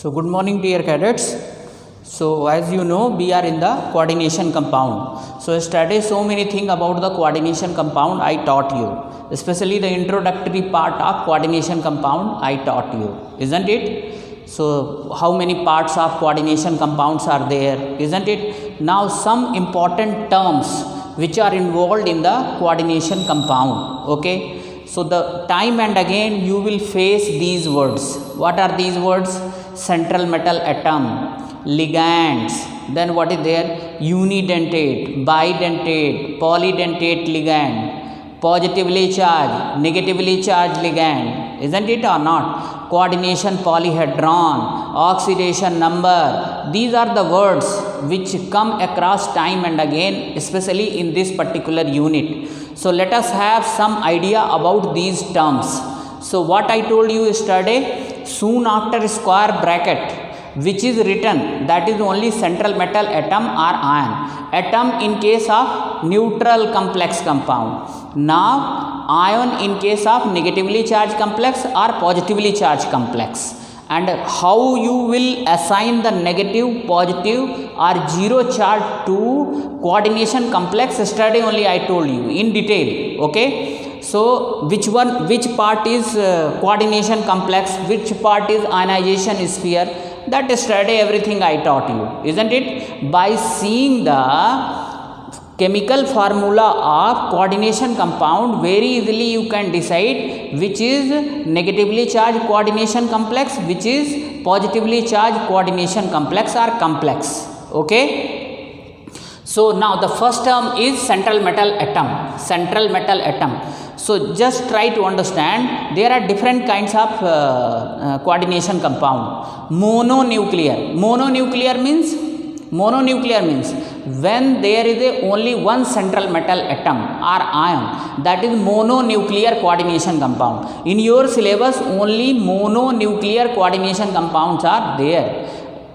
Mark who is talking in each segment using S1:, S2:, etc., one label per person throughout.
S1: So good morning dear cadets. So as you know, we are in the coordination compound. So yesterday so many things about the coordination compound I taught you, especially the introductory part of coordination compound I taught you, isn't it? So how many parts of coordination compounds are there, isn't it? Now some important terms which are involved in the coordination compound, okay? So the time and again you will face these words. What are these words? Central metal atom, ligands, then what is there? Unidentate, bidentate, polydentate ligand, positively charged, negatively charged ligand, isn't it or not? Coordination polyhedron, oxidation number. These are the words which come across time and again, especially in this particular unit. So let us have some idea about these terms. So what I told you yesterday, soon after square bracket which is written, that is only central metal atom or ion. Atom in case of neutral complex compound. Now ion in case of negatively charged complex or positively charged complex. And how you will assign the negative, positive or zero charge to coordination complex, yesterday only I told you in detail, okay? So which part is coordination complex, which part is ionization sphere, that yesterday everything I taught you, isn't it? By seeing the chemical formula of coordination compound, very easily you can decide which is negatively charged coordination complex, which is positively charged coordination complex or complex, okay? So now the first term is central metal atom, central metal atom. So just try to understand, there are different kinds of coordination compound. Mononuclear means when there is only one central metal atom or ion, that is mononuclear coordination compound. In your syllabus only mononuclear coordination compounds are there.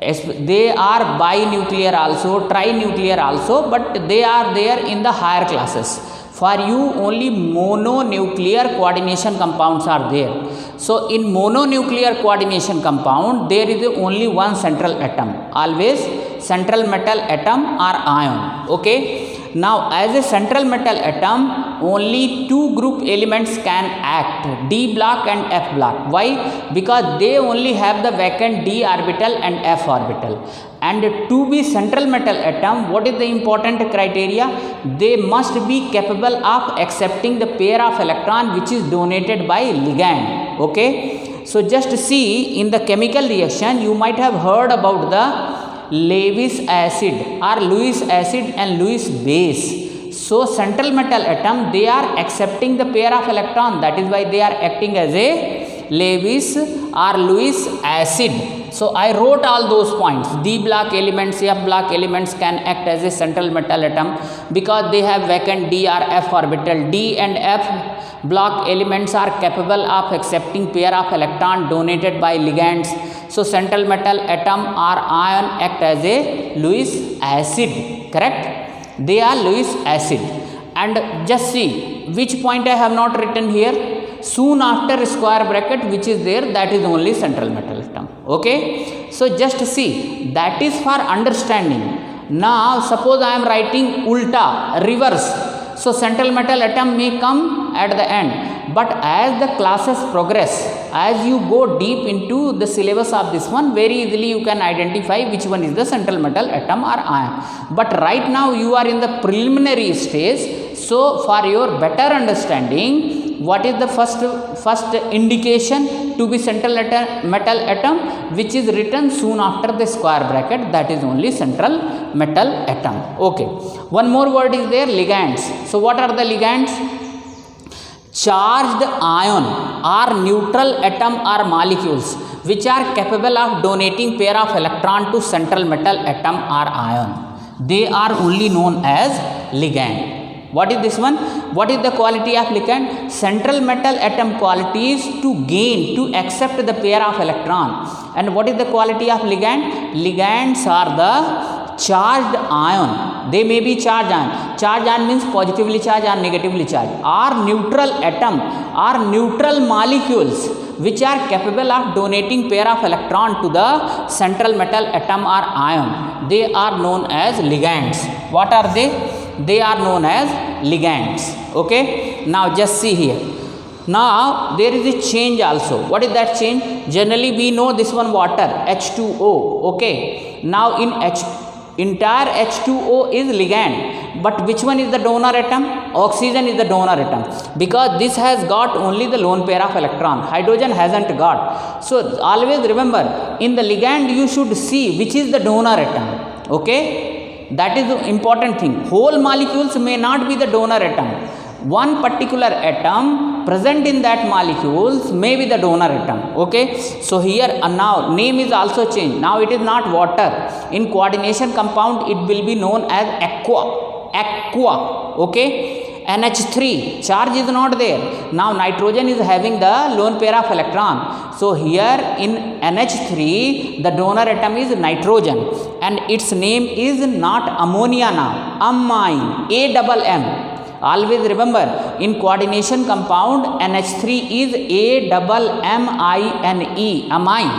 S1: They are binuclear also, trinuclear also, but they are there in the higher classes. For you only mononuclear coordination compounds are there. So in mononuclear coordination compound there is only one central atom, always central metal atom or ion, okay? Now as a central metal atom, only two group elements can act, d block and f block. Why? Because they only have the vacant d orbital and f orbital. And to be central metal atom, what is the important criteria? They must be capable of accepting the pair of electron which is donated by ligand, okay? So just see, in the chemical reaction you might have heard about the Lewis acid or Lewis acid and Lewis base. So central metal atom, they are accepting the pair of electron, that is why they are acting as a Lewis or Lewis acid. So I wrote all those points. D block elements, F block elements can act as a central metal atom because they have vacant d or f orbital. D and f block elements are capable of accepting pair of electron donated by ligands. So central metal atom or ion act as a Lewis acid, correct? They are Lewis acid. And just see which point I have not written here. Soon after square bracket which is there, that is only central metal atom, okay? So just see, that is for understanding. Now suppose I am writing ulta, reverse. So central metal atom may come at the end, but as the classes progress, as you go deep into the syllabus of this one, very easily you can identify which one is the central metal atom or ion. But right now you are in the preliminary stage, so for your better understanding, what is the first indication to be central metal atom, which is written soon after the square bracket, that is only central metal atom, okay? One more word is there, ligands. So what are the ligands? Charged ion or neutral atom or molecules which are capable of donating pair of electron to central metal atom or ion, they are only known as ligand. What is this one? What is the quality of ligand? Central metal atom quality is to gain, to accept the pair of electron. And what is the quality of ligand? Ligands are the charged ion they may be charge ion means positively charged or negatively charged, or neutral atom or neutral molecules which are capable of donating pair of electron to the central metal atom or ion, they are known as ligands. What are they? They are known as ligands. Okay, now just see here. Now there is a change also. What is that change? Generally we know this one water, H2O. Okay, now in entire H2O is ligand, but which one is the donor atom? Oxygen is the donor atom, because this has got only the lone pair of electron, hydrogen hasn't got. So always remember, in the ligand you should see which is the donor atom. Okay, that is the important thing. Whole molecules may not be the donor atom. One particular atom present in that molecules may be the donor atom. Okay, so here now name is also changed. Now it is not water. In coordination compound it will be known as aqua. Okay, NH3 charge is not there. Now nitrogen is having the lone pair of electron. So here in NH3 the donor atom is nitrogen, and its name is not ammonia now, amine, A-double-M. Always remember, in coordination compound NH3 is A-double-M-I-N-E, amine.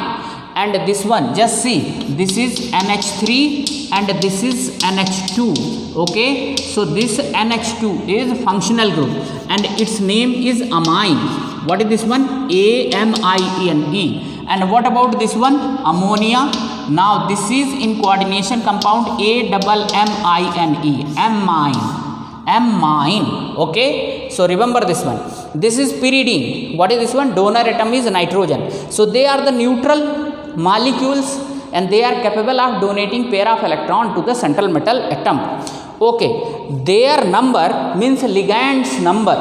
S1: And this one, just see, this is NH3 and this is NH2. Okay, so this NH2 is functional group and its name is amine. What is this one? A-M-I-N-E. And what about this one? Ammonia. Now this is in coordination compound A-double-M-I-N-E, amine. Okay, so remember this one. This is pyridine. What is this one? Donor atom is nitrogen. So they are the neutral molecules and they are capable of donating pair of electron to the central metal atom. Okay, their number means ligand's number.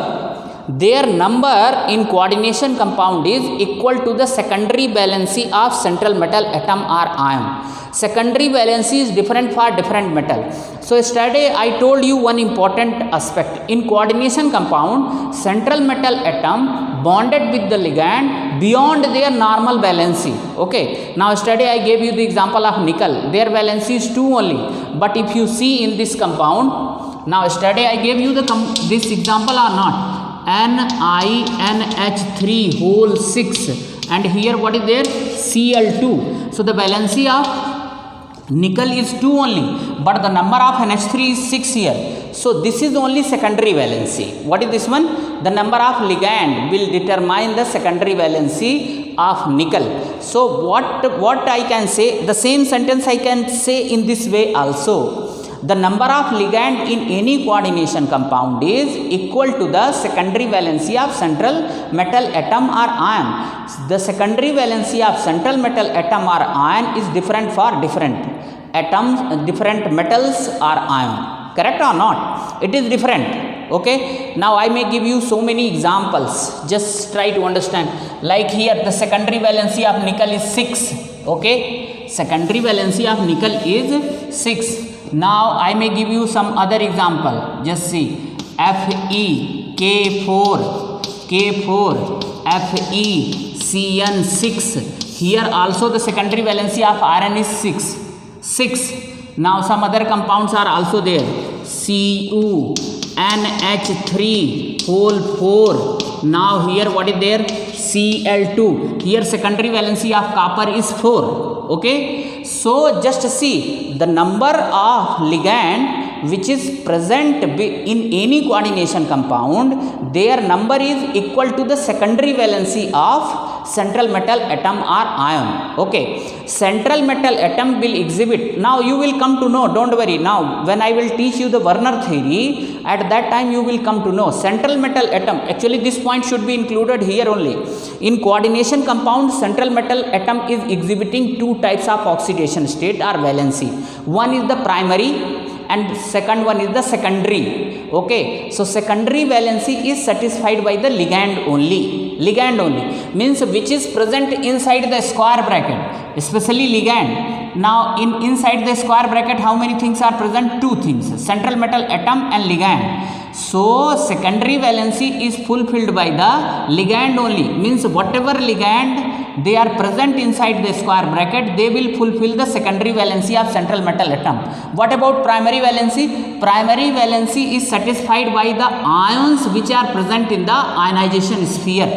S1: Their number in coordination compound is equal to the secondary valency of central metal atom or ion. Secondary valency is different for different metal. So yesterday I told you one important aspect. In coordination compound, central metal atom bonded with the ligand beyond their normal valency. Okay. Now yesterday I gave you the example of nickel. Their valency is 2 only. But if you see in this compound, now yesterday I gave you this example or not? NiNH3 whole 6, and here what is there? Cl2. So the valency of nickel is 2 only, but the number of NH3 is 6 here. So this is only secondary valency. What is this one? The number of ligand will determine the secondary valency of nickel. So what I can say, the same sentence I can say in this way also. The number of ligand in any coordination compound is equal to the secondary valency of central metal atom or ion. The secondary valency of central metal atom or ion is different for different atoms, different metals or ion. Correct or not? It is different. Okay. Now I may give you so many examples. Just try to understand. Like here, the secondary valency of nickel is 6. Okay. Secondary valency of nickel is 6. Now I may give you some other example. Just see, Fe K4 Fe Cn6. Here also the secondary valency of iron is 6. Now some other compounds are also there. Cu NH3 whole 4. Now here what is there? Cl2. Here secondary valency of copper is 4. Okay, so just see the number of ligand which is present in any coordination compound, their number is equal to the secondary valency of central metal atom or ion. Okay, central metal atom will exhibit. Now you will come to know, don't worry. Now when I will teach you the Werner theory, at that time you will come to know central metal atom. Actually this point should be included here only. In coordination compound, central metal atom is exhibiting two types of oxidation state or valency. One is the primary and second one is the secondary. Okay, so secondary valency is satisfied by the ligand only. Ligand only means which is present inside the square bracket, especially ligand. Now inside the square bracket, how many things are present? Two things, central metal atom and ligand. So secondary valency is fulfilled by the ligand only, means whatever ligand they are present inside the square bracket, they will fulfill the secondary valency of central metal atom. What about primary valency? Primary valency is satisfied by the ions which are present in the ionization sphere.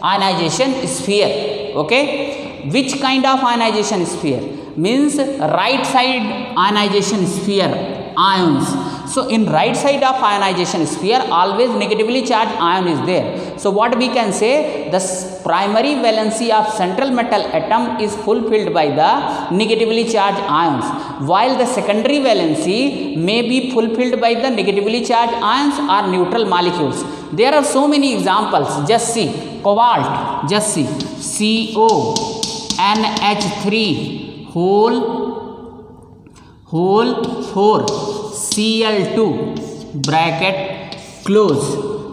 S1: Ionization sphere, okay? Which kind of ionization sphere? Means right side ionization sphere, ions. So in right side of ionization sphere, always negatively charged ion is there. So what we can say, the primary valency of central metal atom is fulfilled by the negatively charged ions, while the secondary valency may be fulfilled by the negatively charged ions or neutral molecules. There are so many examples. Just see cobalt, just see CONH3 whole 4 Cl2 bracket close,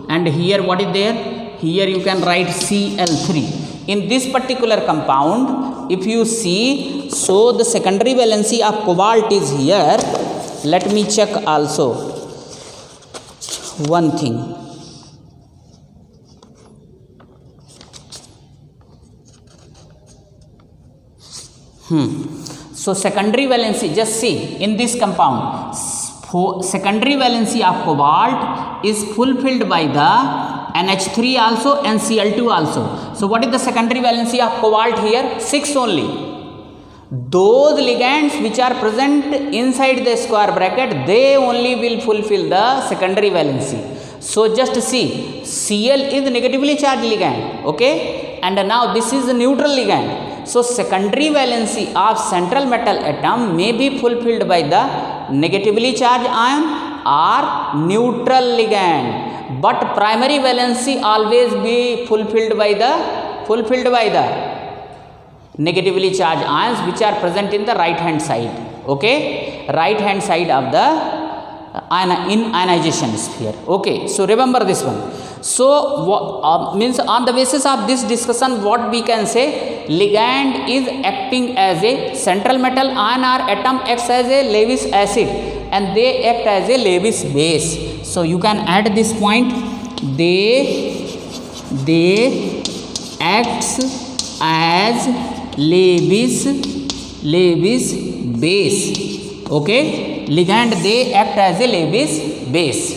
S1: and here what is there? Here you can write Cl3. In this particular compound, if you see, so the secondary valency of cobalt is here. Let me check also one thing. So secondary valency, just see in this compound, secondary valency of cobalt is fulfilled by the NH3 also and Cl2 also. So what is the secondary valency of cobalt here? 6 only. Those ligands which are present inside the square bracket, they only will fulfill the secondary valency. So just see, Cl is negatively charged ligand, okay, and now this is a neutral ligand. So secondary valency of central metal atom may be fulfilled by the negatively charged ion or neutral ligand, but primary valency always be fulfilled by the negatively charged ions which are present in the right hand side, okay, right hand side of the ionization sphere, okay. So remember this one. So means on the basis of this discussion, what we can say, ligand is acting as a central metal ion or atom acts as a Lewis acid and they act as a Lewis base. So you can add this point, they acts as Lewis base, okay. Ligand, they act as a Lewis base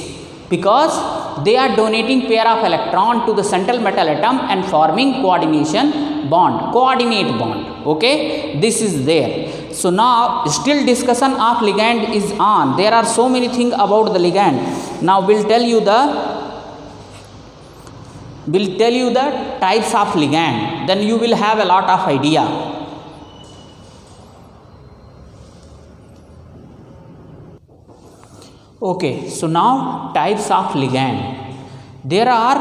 S1: because they are donating pair of electron to the central metal atom and forming coordinate bond, okay. This is there. So now still discussion of ligand is on. There are so many things about the ligand. Now we'll tell you the types of ligand, then you will have a lot of idea. Okay, so now types of ligand. There are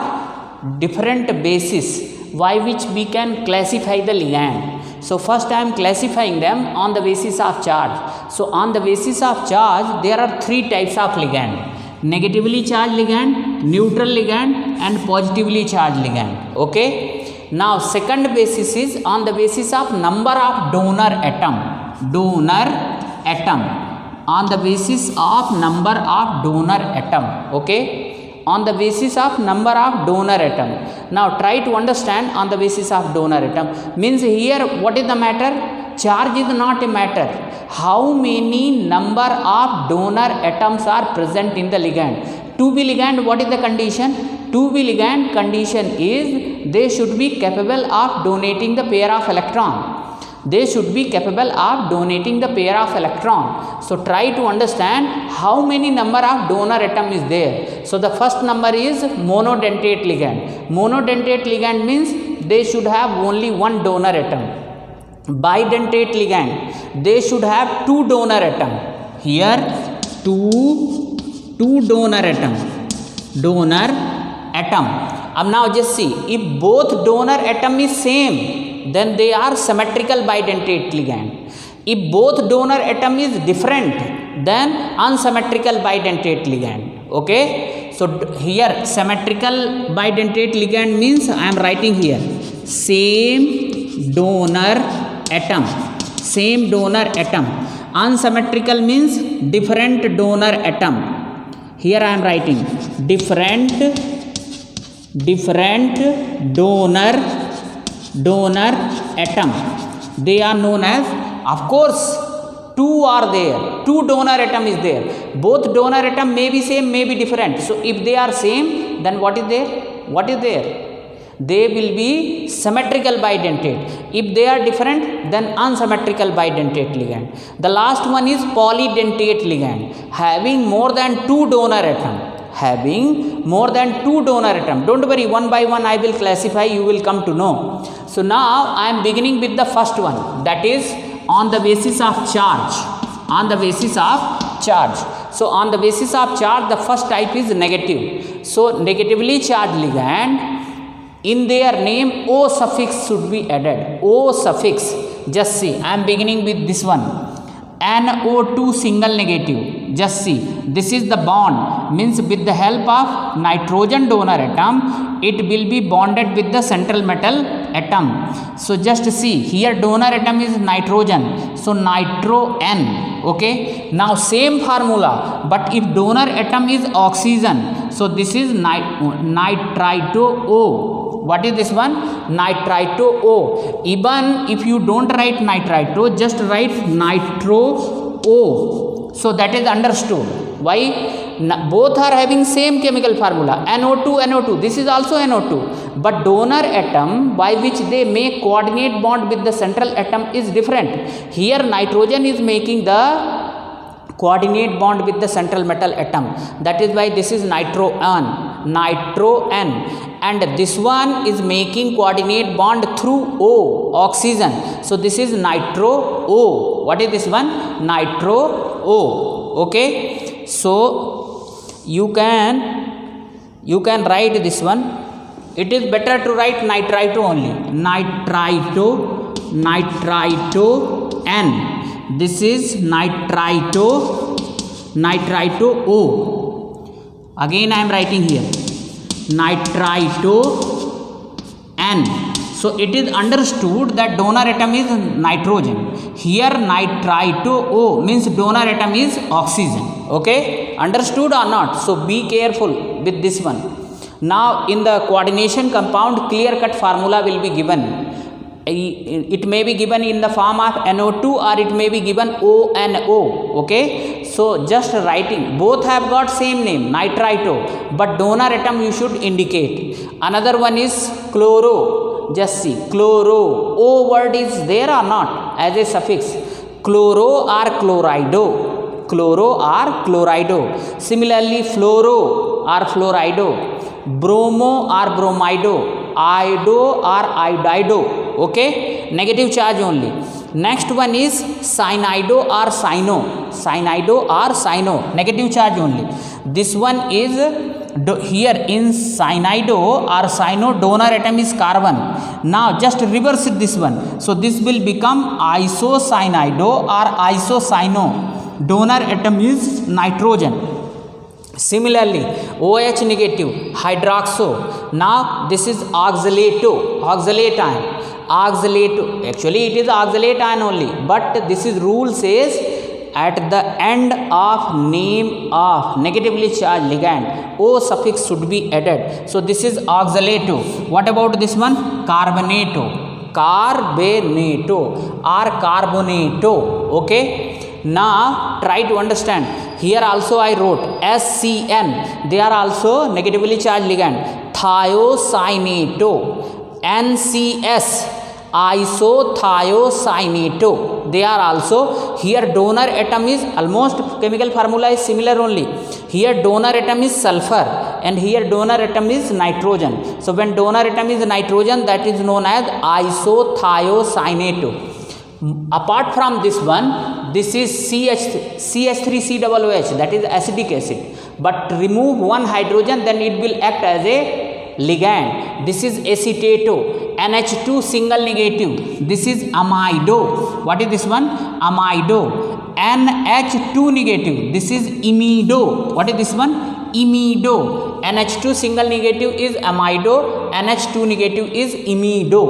S1: different bases by which we can classify the ligand. So first I am classifying them on the basis of charge. So on the basis of charge, there are 3 types of ligand: negatively charged ligand, neutral ligand and positively charged ligand, okay. Now second basis is on the basis of number of donor atom, on the basis of number of donor atom, okay, on the basis of number of donor atom. Now try to understand on the basis of donor atom. Means here what is the matter? Charge is not a matter. How many number of donor atoms are present in the ligand? To be ligand, what is the condition? To be ligand condition is they should be capable of donating the pair of electron. They should be capable of donating the pair of electron. So try to understand how many number of donor atom is there. So the first number is monodentate ligand. Monodentate ligand means they should have only one donor atom. Bidentate ligand, they should have 2 donor atom. Here 2 donor atom. Now just see, if both donor atom is same, then they are symmetrical bidentate ligand. If both donor atom is different, then unsymmetrical bidentate ligand, okay. So here symmetrical bidentate ligand means I am writing here same donor atom. Unsymmetrical means different donor atom. Here I am writing different donor atom, they are known as, of course, two are there, two donor atom is there. Both donor atom may be same, may be different. So if they are same, then what is there? What is there? They will be symmetrical bidentate. If they are different, then unsymmetrical bidentate ligand. The last one is polydentate ligand, having more than two donor atom. Having more than two donor atom. Don't worry, one by one I will classify, you will come to know. So now I am beginning with the first one, that is on the basis of charge. On the basis of charge. So on the basis of charge, the first type is negative. So negatively charged ligand, in their name O suffix should be added. O suffix. Just see, I am beginning with this one. NO2 single negative. Just see, this is the bond, means with the help of nitrogen donor atom, it will be bonded with the central metal atom. So just see, here donor atom is nitrogen, so nitro N. Okay, now same formula, but if donor atom is oxygen, so this is nitrito O. What is this one? Nitrito O. Even if you don't write nitrito, just write nitro O. So that is understood. Why? Both are having same chemical formula, NO2, NO2. This is also NO2. But donor atom by which they make coordinate bond with the central atom is different. Here nitrogen is making the coordinate bond with the central metal atom. That is why this is nitro N. Nitro N. And this one is making coordinate bond through O, oxygen. So this is nitro O. What is this one? Nitro O. Okay. So you can write this one. It is better to write nitrito only. Nitrito N. This is nitrito O. Again I am writing here. Nitrito N. So it is understood that donor atom is nitrogen. Here nitrito O means donor atom is oxygen. Okay, understood or not? So be careful with this one. Now in the coordination compound, clear cut formula will be given. It may be given in the form of NO2 or it may be given ONO. Okay, so just writing, both have got same name, nitrito, but donor atom you should indicate. Another one is chloro. Just see, chloro, O word is there or not as a suffix. Chloro or chlorido. Chloro or chlorido. Similarly fluoro or fluorido. Bromo or bromido. Ido or iodido. Okay, negative charge only. Next one is cyanido or cyano. Cyanido or cyano, negative charge only. This one is here in cyanido or cyano, donor atom is carbon. Now just reverse this one. So this will become isocyanide or isocyano. Donor atom is nitrogen. Similarly, OH negative, hydroxo. Now this is oxalato, oxalate ion. Oxalate, actually it is oxalate ion only, but this is rule says at the end of name of negatively charged ligand, O suffix should be added. So this is oxalato. What about this one? Carbonato. Carbonato or carbonato. Okay. Now try to understand. Here also I wrote SCN. They are also negatively charged ligand. Thiocyanato. NCS. Isothiocyanato. They are also, here donor atom is almost chemical formula is similar only. Here donor atom is sulfur and here donor atom is nitrogen. So when donor atom is nitrogen, that is known as isothiocyanato. Apart from this one, this is CH3COOH, that is acetic acid. But remove one hydrogen, then it will act as a ligand. This is acetato. NH2 single negative. This is amido. What is this one? Amido. NH2 negative. This is imido. What is this one? Imido. NH2 single negative is amido. NH2 negative is imido.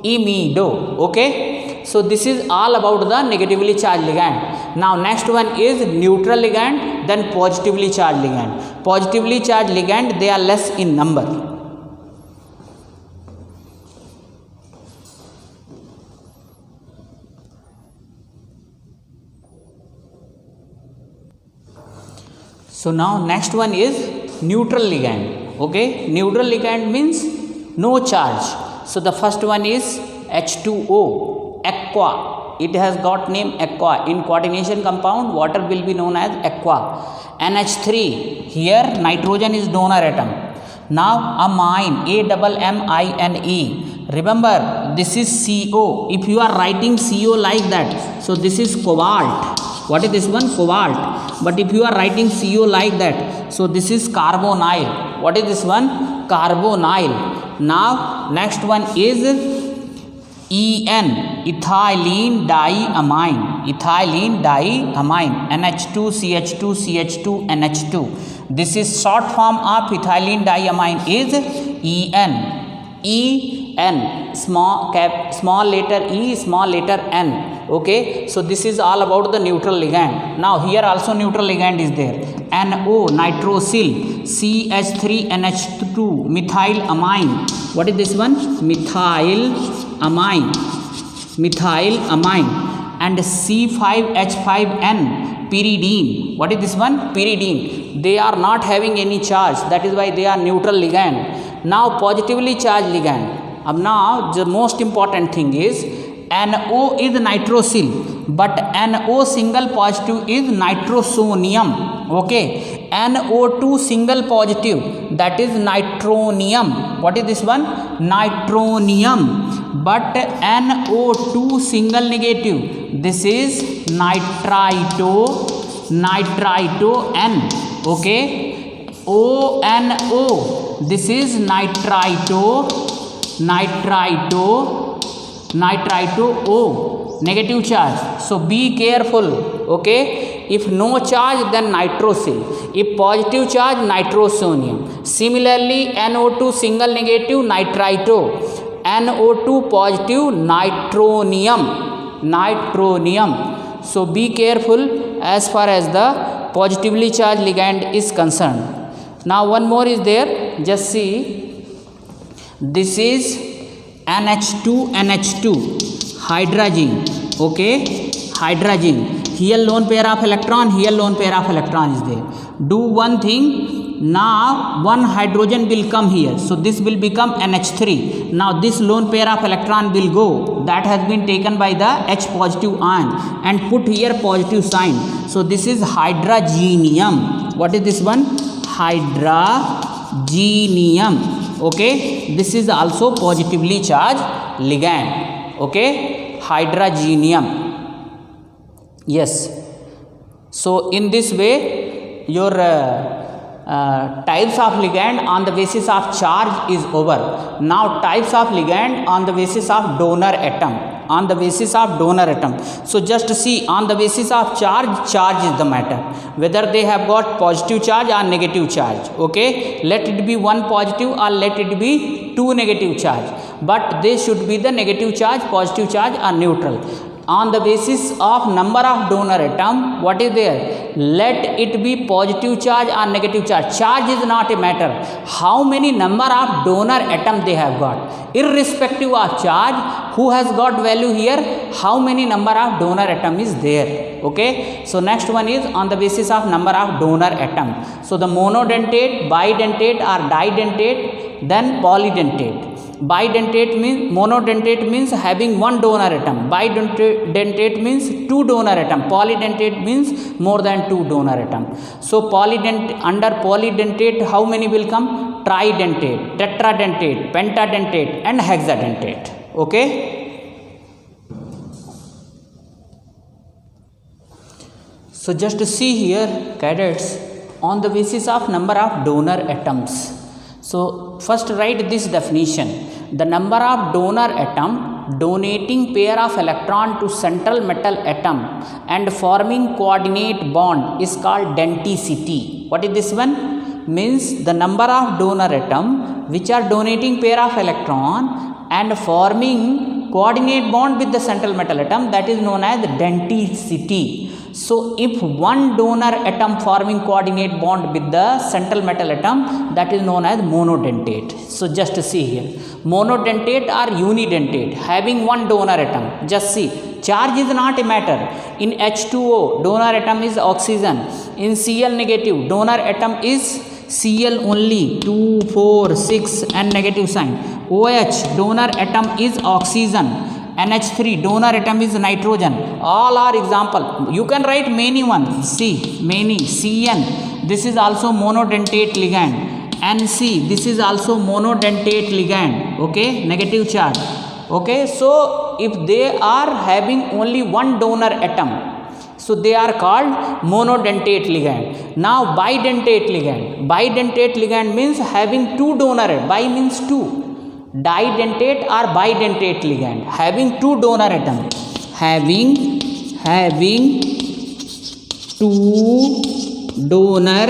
S1: Imido. Okay. So this is all about the negatively charged ligand. Now next one is neutral ligand, then positively charged ligand. Positively charged ligand, they are less in number. So now next one is neutral ligand. Okay, neutral ligand means no charge. So the first one is H2O, aqua. It has got name aqua. In coordination compound, water will be known as aqua. NH3, here nitrogen is donor atom. Now amine, AMMINE. Remember, this is CO. If you are writing CO like that, so this is cobalt. What is this one? Cobalt. But if you are writing CO like that, so this is carbonyl. What is this one? Carbonyl. Now next one is EN, ethylene diamine. Ethylene diamine, NH2CH2CH2 NH2. This is short form of ethylene diamine is EN. EN, small letter E, small letter N. Okay, so this is all about the neutral ligand. Now here also neutral ligand is there. NO, nitrosyl, CH3NH2, methyl amine. What is this one? Methyl amine. Methyl amine. And C5H5N, pyridine. What is this one? Pyridine. They are not having any charge, that is why they are neutral ligand. Now positively charged ligand. Now the most important thing is NO is nitrosyl, but NO single positive is nitrosonium. Okay, NO2 single positive, that is nitronium. What is this one? Nitronium. But NO2 single negative, this is nitrito N. Okay, ONO, this is nitrito O, negative charge. So be careful. Okay, if no charge then nitrosyl, if positive charge nitrosonium. Similarly NO2 single negative nitrito, NO2 positive nitronium. So be careful as far as the positively charged ligand is concerned. Now one more is there, just see, this is NH2 hydrogen. Okay, hydrogen, here lone pair of electron, here lone pair of electron is there. Do one thing, now one hydrogen will come here, so this will become NH3. Now this lone pair of electron will go, that has been taken by the H positive ion and put here positive sign. So this is hydrogenium. What is this one? Hydrogenium. Okay, this is also positively charged ligand. Okay, hydrogenium. Yes, so in this way your types of ligand on the basis of charge is over. Now types of ligand on the basis of donor atom. On the basis of donor atom, so just see, on the basis of charge, charge is the matter, whether they have got positive charge or negative charge. Okay, let it be one positive or let it be two negative charge, but they should be the negative charge, positive charge or neutral. On the basis of number of donor atom, what is there? Let it be positive charge or negative charge. Charge is not a matter. How many number of donor atom they have got, irrespective of charge, who has got value here, how many number of donor atom is there. Okay, so next one is on the basis of number of donor atom. So the monodentate, bidentate or didentate, then polydentate. Bidentate means, monodentate means having one donor atom, bidentate means two donor atom, polydentate means more than two donor atom. So under polydentate how many will come? Tridentate, tetradentate, pentadentate and hexadentate. Okay, so just to see here cadets, on the basis of number of donor atoms. So first write this definition. The number of donor atom donating pair of electron to central metal atom and forming coordinate bond is called denticity. What is this one? Means the number of donor atom which are donating pair of electron and forming coordinate bond with the central metal atom, that is known as denticity. So if one donor atom forming coordinate bond with the central metal atom, that is known as monodentate. So just see here, monodentate or unidentate having one donor atom. Just see, charge is not a matter. In H2O, donor atom is oxygen. In Cl negative, donor atom is Cl only, 2, 4, 6 and negative sign. OH, donor atom is oxygen. NH3, donor atom is nitrogen. All are example. You can write many ones. See, many. Cn, this is also monodentate ligand. Nc, this is also monodentate ligand. Okay, negative charge. Okay, so if they are having only one donor atom, so they are called monodentate ligand. Now bidentate ligand. Bidentate ligand means having two donor. Bi means two. Didentate or bidentate ligand having two donor atom. Having two donor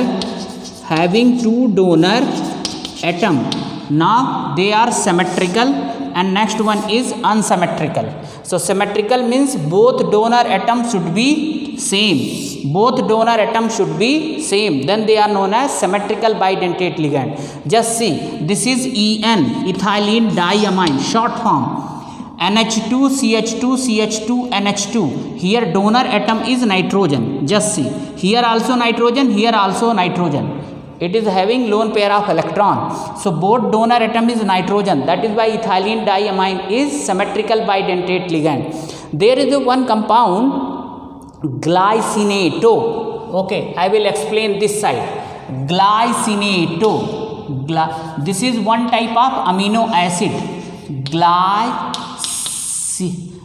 S1: atom. Now they are symmetrical, and next one is unsymmetrical. So symmetrical means both donor atoms should be same. Both donor atoms should be same. Then they are known as symmetrical bidentate ligand. Just see, this is En, ethylene diamine, short form. NH2, CH2, CH2, NH2. Here donor atom is nitrogen. Just see, here also nitrogen, here also nitrogen. It is having lone pair of electron. So both donor atom is nitrogen. That is why ethylene diamine is symmetrical bidentate ligand. There is one compound, glycinato. Okay, I will explain this side. Glycinato. This is one type of amino acid.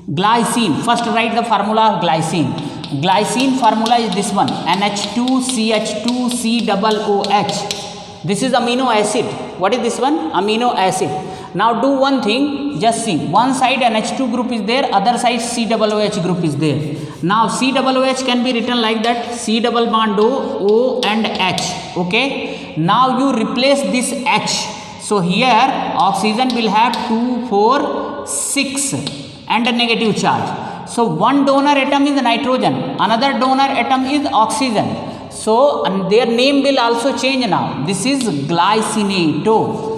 S1: Glycine. First write the formula of glycine. Glycine formula is this one, NH2CH2COOH. This is amino acid. What is this one? Amino acid. Now do one thing, just see, one side NH2 group is there, other side COOH group is there. Now COOH can be written like that, C double bond O and H. Okay, now you replace this H. So here oxygen will have 2, 4, 6 and a negative charge. So one donor atom is nitrogen, another donor atom is oxygen. So and their name will also change now. This is glycinato.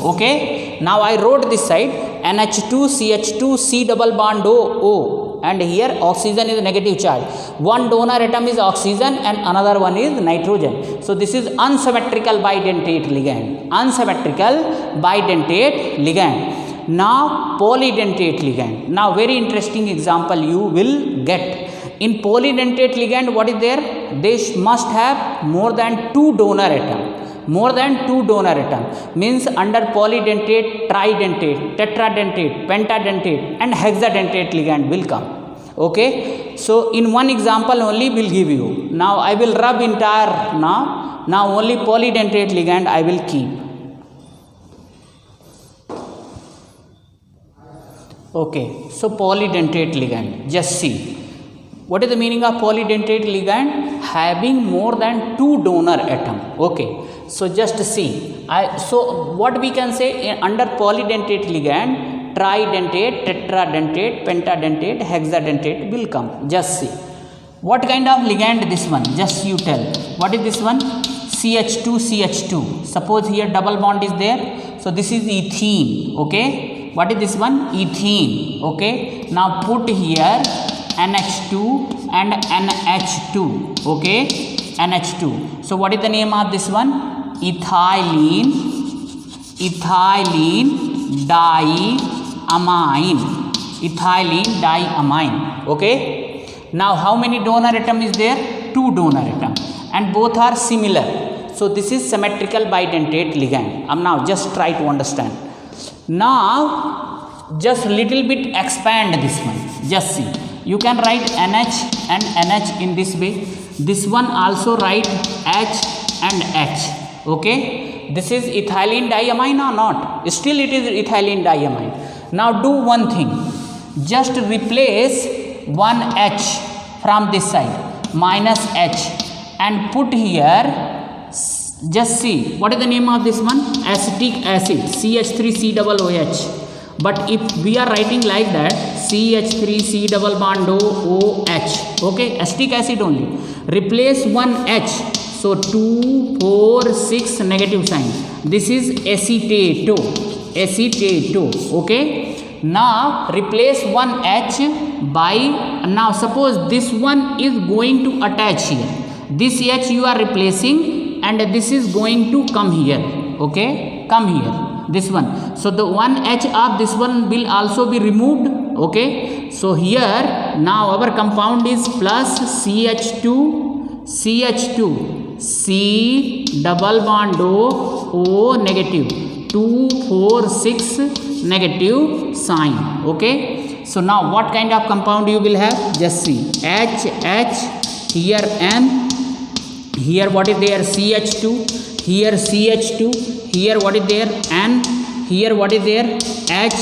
S1: Okay, now I wrote this side, NH2CH2 C double bond O, and here oxygen is negative charge. One donor atom is oxygen and another one is nitrogen. So this is unsymmetrical bidentate ligand. Now polydentate ligand. Now very interesting example you will get. In polydentate ligand, what is there? They must have more than two donor atom. Means under polydentate, tridentate, tetradentate, pentadentate and hexadentate ligand will come. Okay, so in one example only will give you. Now I will rub entire now only polydentate ligand I will keep. Okay, so polydentate ligand, just see. What is the meaning of polydentate ligand? Having more than two donor atom. Okay, so just see. So what we can say under polydentate ligand, tridentate, tetradentate, pentadentate, hexadentate will come. Just see. What kind of ligand this one? Just you tell. What is this one? CH2. Suppose here double bond is there. So this is ethene. Okay. What is this one? Ethene. Okay. Now put here NH2 and NH2. Okay. NH2. So what is the name of this one? Ethylene diamine. Okay. Now how many donor atom is there? Two donor atom, and both are similar. So this is symmetrical bidentate ligand. Now just try to understand. Now just little bit expand this one. Just see, you can write NH and NH in this way. This one also write H and H. Okay, this is ethylene diamine or not? Still it is ethylene diamine. Now do one thing, just replace one H from this side, minus H, and put here. Just see, what is the name of this one? Acetic acid, CH3COOH. But if we are writing like that, CH3 C double bond O OH. Okay, acetic acid only. Replace one H. So 2, 4, 6 negative sign. This is acetate. Acetate. Okay. Now replace one H by, now suppose this one is going to attach here. This H you are replacing and this is going to come here. Okay, come here, this one. So the one H of this one will also be removed. Okay, so here now our compound is plus CH2 C double bond O negative 2, 4, 6 negative sign. Okay, so now what kind of compound you will have? Just see, H here N, here what is there? CH2, here CH2, here what is there? N, here what is there? H,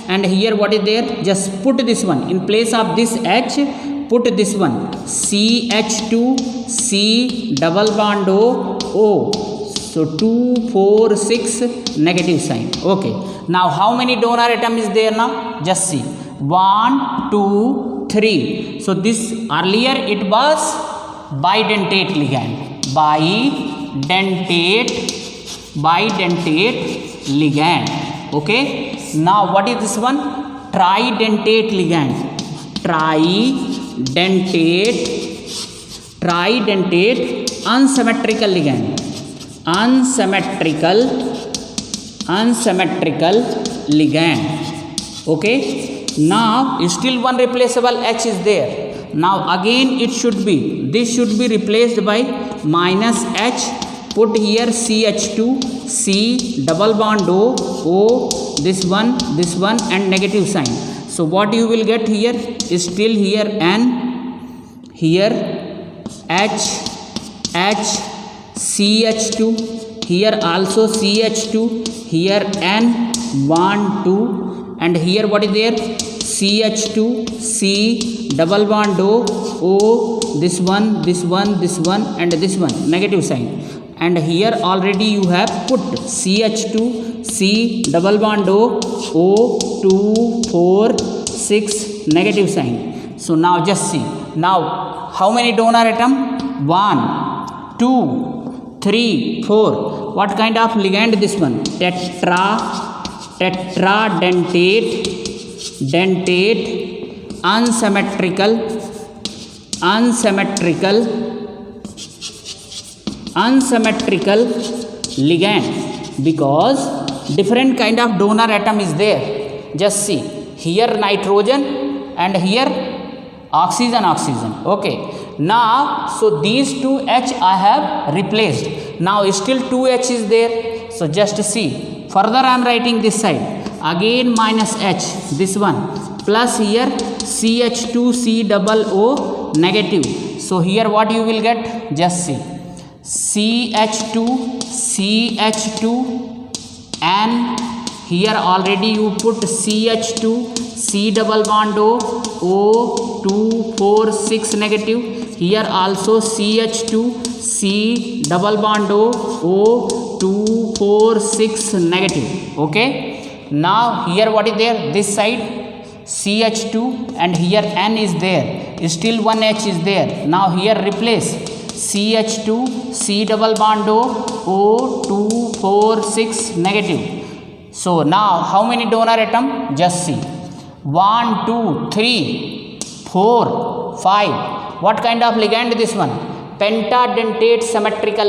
S1: and here what is there? Just put this one in place of this H, put this one CH2 C double bond O. So 2, 4, 6 negative sign. Okay, now how many donor atom is there now? Just see, 1, 2, 3. So this earlier it was bidentate ligand. Bidentate ligand. Okay, now what is this one? Tridentate ligand. Tridentate unsymmetrical ligand. Unsymmetrical ligand. Okay, now still one replaceable H is there. Now again it should be, this should be replaced by minus H, put here CH2 C double bond O, this one and negative sign. So what you will get here is still here N, here H, CH2, here also CH2, here N, 1, 2, and here what is there? CH2 C double bond O, this one and this one, negative sign. And here already you have put CH2 C double bond O, 2, 4, 6 negative sign. So now just see, now how many donor atom? 1, 2, 3, 4. What kind of ligand this one? Tetradentate unsymmetrical ligand, because different kind of donor atom is there. Just see, here nitrogen and here oxygen. Okay, now so these two H I have replaced. Now still 2H is there. So just see, further I am writing this side again minus H, this one, plus here CH2 C double O negative. So here what you will get? Just see, CH2 and here already you put CH2 C double bond O, 2, 4, 6 negative. Here also CH2 C double bond O, 2, 4, 6 negative. Okay, now here what is there? This side CH2 and here N is there, still one H is there. Now here replace CH2 C double bond O, 2, 4, 6 negative. So now how many donor atom? Just see, 1, 2, 3, 4, 5. What kind of ligand this one? Pentadentate symmetrical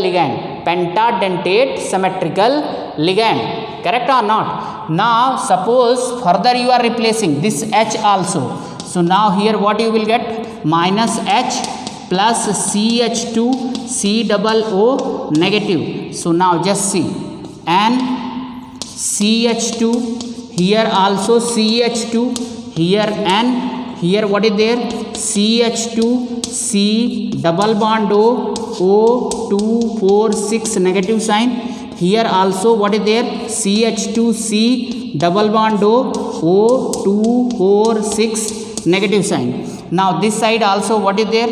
S1: ligand. Correct or not? Now suppose further you are replacing this H also. So now here what you will get? Minus H plus CH2 C double O negative. So now just see, and CH2, here also CH2, here N, here what is there? CH2 C double bond O, 2, 4, 6 negative sign. Here also what is there? CH2 C double bond O, 2, 4, 6 negative sign. Now this side also what is there?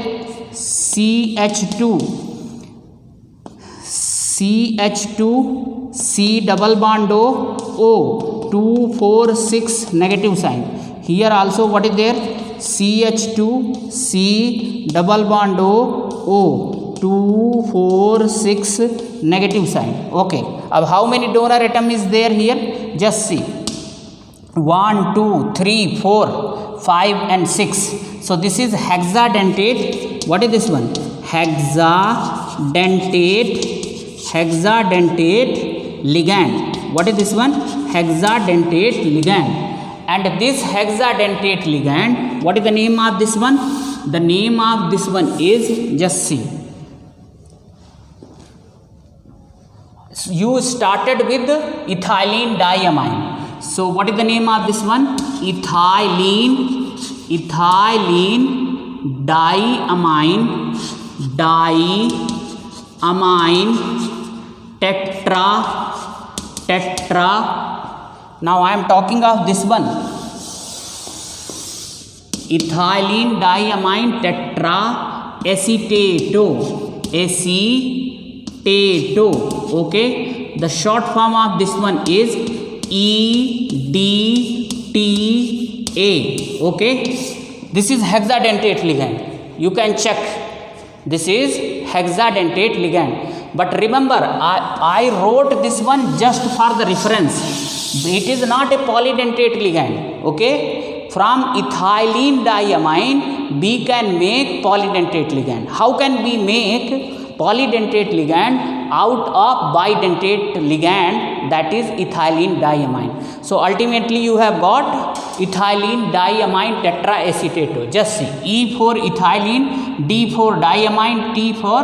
S1: CH2 C double bond O, 2, 4, 6 negative sign. Here also what is there? CH2, C, double bond O, 2, 4, 6, negative sign. Okay. Now how many donor atom is there here? Just see. 1, 2, 3, 4, 5 and 6. So this is hexadentate. What is this one? Hexadentate ligand. What is this one? Hexadentate ligand. And this hexadentate ligand, what is the name of this one? The name of this one is, just see. You started with ethylene diamine. So what is the name of this one? Ethylene diamine tetra. Now I am talking of this one. Ethylene diamine tetra acetato. Okay. The short form of this one is EDTA. Okay. This is hexadentate ligand. You can check. This is hexadentate ligand. But remember, I wrote this one just for the reference. It is not a polydentate ligand. Okay. From ethylene diamine, we can make polydentate ligand. How can we make polydentate ligand out of bidentate ligand, that is ethylene diamine? So ultimately you have got ethylene diamine tetraacetato. Just see, E for ethylene, D for diamine, T for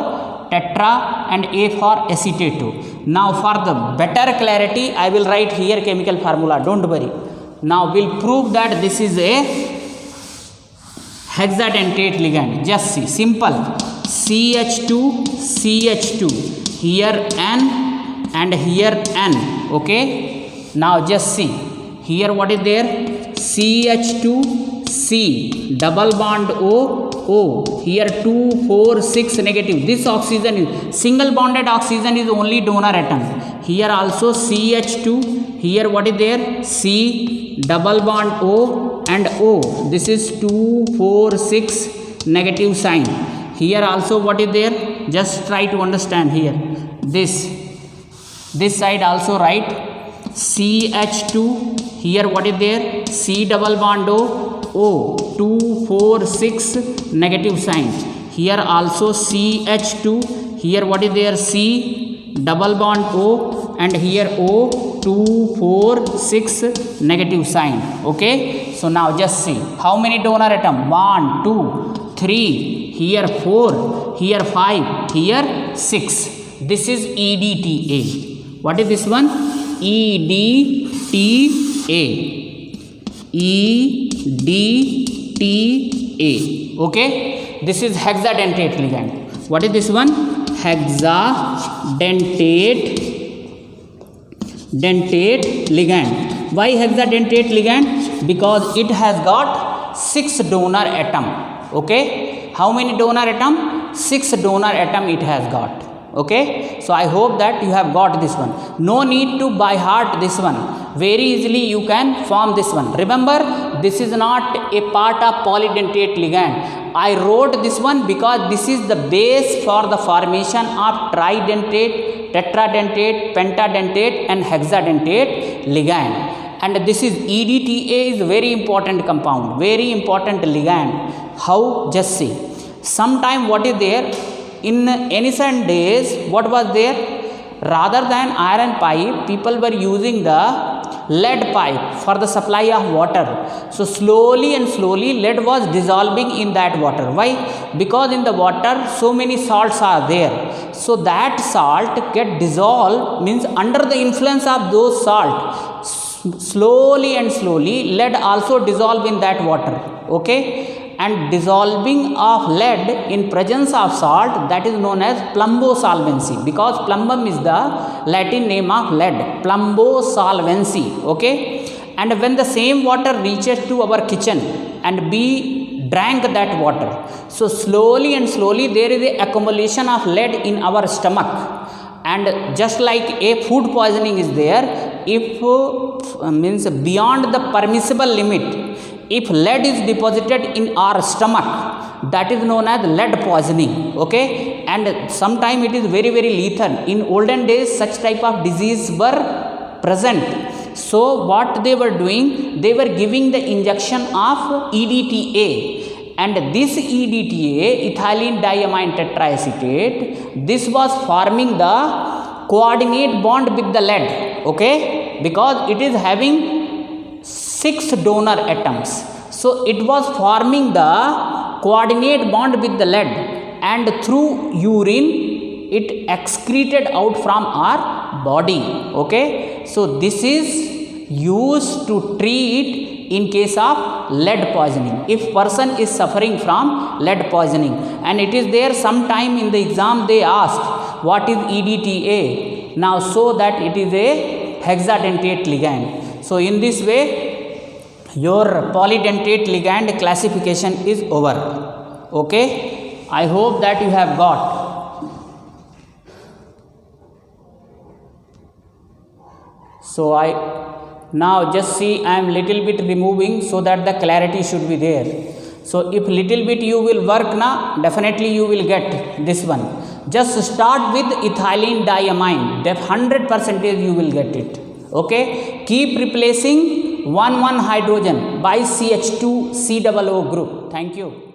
S1: tetra and A for acetato. Now for the better clarity, I will write here chemical formula, don't worry. Now we'll prove that this is a hexadentate ligand. Just see, simple. CH2, here N and here N. Okay. Now just see, here what is there? CH2, C, double bond O, here 2, 4, 6 negative. This oxygen is single bonded oxygen is only donor atom. Here also CH2, here what is there? C, double bond O and O. This is 2, 4, 6 negative sign. Here also what is there? Just try to understand here. This side also write CH2. Here what is there? C double bond O, 2, 4, 6 negative sign. Here also CH2. Here what is there? C double bond O and here O, 2, 4, 6 negative sign. Okay. So now just see, how many donor atom? 1, 2, 3, here 4, here 5, here 6. This is EDTA. What is this one? EDTA. Okay. This is hexadentate ligand. What is this one? Hexadentate ligand. Why hexadentate ligand? Because it has got 6 donor atom. Okay. How many donor atom? 6 donor atom it has got. Okay. So I hope that you have got this one. No need to by heart this one. Very easily you can form this one. Remember, this is not a part of polydentate ligand. I wrote this one because this is the base for the formation of tridentate, tetradentate, pentadentate and hexadentate ligand. And this is EDTA is very important compound, very important ligand. How? Just see. Sometime what is there? In ancient days, what was there? Rather than iron pipe, people were using the lead pipe for the supply of water. So slowly and slowly lead was dissolving in that water. Why? Because in the water so many salts are there. So that salt get dissolved, means under the influence of those salt, slowly and slowly lead also dissolve in that water. Okay. And dissolving of lead in presence of salt, that is known as plumbosolvency, because plumbum is the Latin name of lead. Plumbosolvency. Okay. And when the same water reaches to our kitchen and we drank that water, so slowly and slowly there is a accumulation of lead in our stomach. And just like a food poisoning is there, if means beyond the permissible limit, if lead is deposited in our stomach, that is known as lead poisoning. Okay, and sometime it is very very lethal. In olden days such type of disease were present. So what they were doing, they were giving the injection of EDTA, and this EDTA, ethylene diamine tetraacetate, this was forming the coordinate bond with the lead. Okay, because it is having 6 donor atoms, so it was forming the coordinate bond with the lead, and through urine it excreted out from our body. Okay, so this is used to treat in case of lead poisoning, if person is suffering from lead poisoning. And it is there sometime in the exam they asked what is EDTA, now so that it is a hexadentate ligand. So in this way your polydentate ligand classification is over. Okay, I hope that you have got. So I now just see I am little bit removing so that the clarity should be there. So if little bit you will work now, definitely you will get this one. Just start with ethylene diamine, 100% you will get it. Okay, keep replacing 1 hydrogen by CH2 COO group. Thank you.